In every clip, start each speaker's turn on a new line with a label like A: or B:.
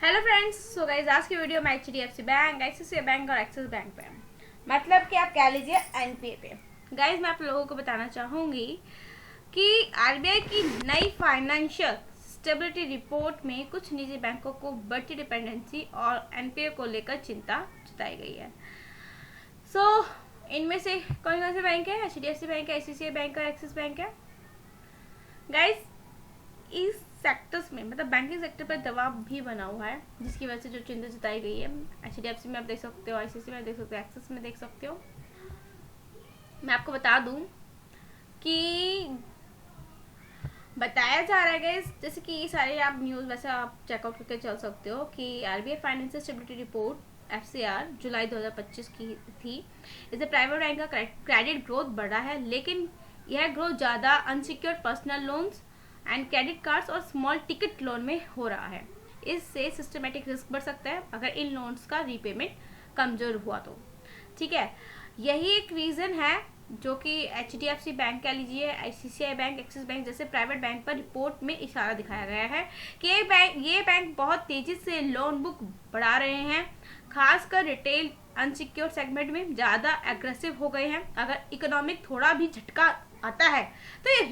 A: Hello friends, so guys आज की video में एचडीएफसी बैंक, एक्सिस बैंक और एक्सिस बैंक पे, मतलब कि आप कह लीजिए एनपीए पे। गाइस मैं आप लोगों को बताना चाहूँगी कि आरबीआई की नई फाइनेंशियल स्टेबिलिटी रिपोर्ट में कुछ निजी बैंकों को बढ़ती डिपेंडेंसी और एनपीए को लेकर चिंता जताई गई है। इनमें से कौन कौन से बैंक है? एचडीएफसी बैंक है, आईसीआईसीआई बैंक और एक्सिस बैंक है। गाइस इस सेक्टर्स में मतलब बैंकिंग सेक्टर पर दबाव भी बना हुआ है, जिसकी वजह से जो चिंता जताई गई है एचडीएफसी में आप देख सकते हो, आईसीआईसीआई में देख सकते हो, एक्सिस में देख सकते हो। मैं आपको बता दूं कि बताया जा रहा है जैसे कि ये सारे आप न्यूज़ वैसे आप चेकआउट करके चल सकते हो कि RBI financial stability report FCR जुलाई 2025 की थी। इससे प्राइवेट बैंक का क्रेडिट ग्रोथ बढ़ा है, लेकिन यह ग्रोथ ज़्यादा unsecured personal loans and credit cards और स्मॉल टिकट लोन में हो रहा है। इससे सिस्टमेटिक रिस्क बढ़ सकता है अगर इन लोन्स का रीपेमेंट कमजोर हुआ तो। ठीक है, यही एक रीज़न है जो कि एचडीएफसी बैंक कह लीजिए, आईसीआईसीआई बैंक, एक्सिस बैंक जैसे प्राइवेट बैंक पर रिपोर्ट में इशारा दिखाया गया है कि ये बैंक बहुत तेजी से लोन बुक बढ़ा रहे हैं, खासकर रिटेल अनसिक्योर्ड सेगमेंट में ज़्यादा एग्रेसिव हो गए हैं। अगर इकोनॉमिक थोड़ा भी झटका आता है तो ये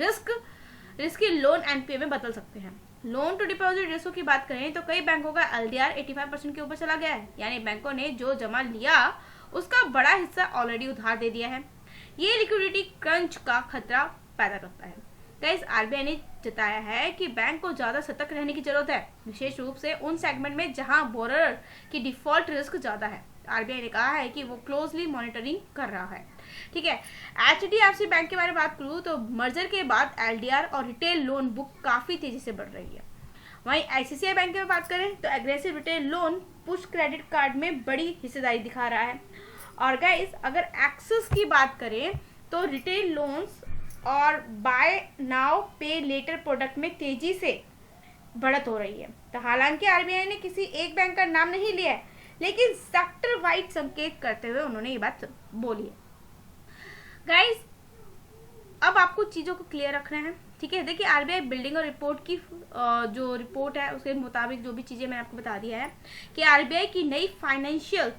A: रिस्क लोन एनपीए में बदल सकते हैं। लोन टू डिपॉजिट रेशो की बात करें तो कई बैंकों का एलडीआर 85% के ऊपर चला गया है, यानी बैंकों ने जो जमा लिया उसका बड़ा हिस्सा ऑलरेडी उधार दे दिया है। ये लिक्विडिटी क्रंच का खतरा पैदा करता है। गाइस आरबीआई ने जताया है कि बैंक को ज्यादा सतर्क रहने की जरूरत है, विशेष रूप से उन सेगमेंट में जहां बोरर की डिफॉल्ट रिस्क ज्यादा है। आरबीआई ने कहा है कि वो क्लोजली मॉनिटरिंग कर रहा है। ठीक है, एचडीएफसी बैंक के बारे में बात करूँ तो मर्जर के बाद एलडीआर और रिटेल लोन बुक काफी तेजी से बढ़ रही है। वहीं आईसीआईसीआई बैंक की बात करें तो aggressive retail loan push credit card में बड़ी हिस्सेदारी दिखा रहा है। और गाइस अगर एक्सेस की बात करें तो रिटेल लोन्स और बाय नाउ पे लेटर प्रोडक्ट में तेजी से बढ़त हो रही है। तो हालांकि आरबीआई ने किसी एक बैंक का नाम नहीं लिया है, लेकिन सेक्टर वाइड संकेत करते हुए उन्होंने ये बात बोली है। गाइस अब आपको चीज़ों को क्लियर रखना है। ठीक है, देखिए आरबीआई बिल्डिंग और रिपोर्ट की जो रिपोर्ट है उसके मुताबिक जो भी चीज़ें मैंने आपको बता दिया है कि आरबीआई की नई फाइनेंशियल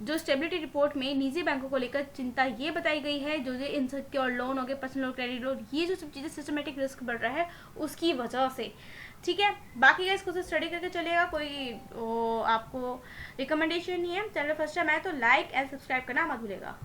A: जो स्टेबिलिटी रिपोर्ट में निजी बैंकों को लेकर चिंता ये बताई गई है, जो इनसिक्योर लोन हो गए, पर्सनल लोन, क्रेडिट लोन, ये जो सब चीज़ें सिस्टमेटिक रिस्क बढ़ रहा है उसकी वजह से। ठीक है, बाकी गाइस खुद से स्टडी करके चलिएगा, कोई आपको रिकमेंडेशन नहीं है। चैनल फर्स्ट टाइम आए तो लाइक एंड सब्सक्राइब करना मत भूलिएगा।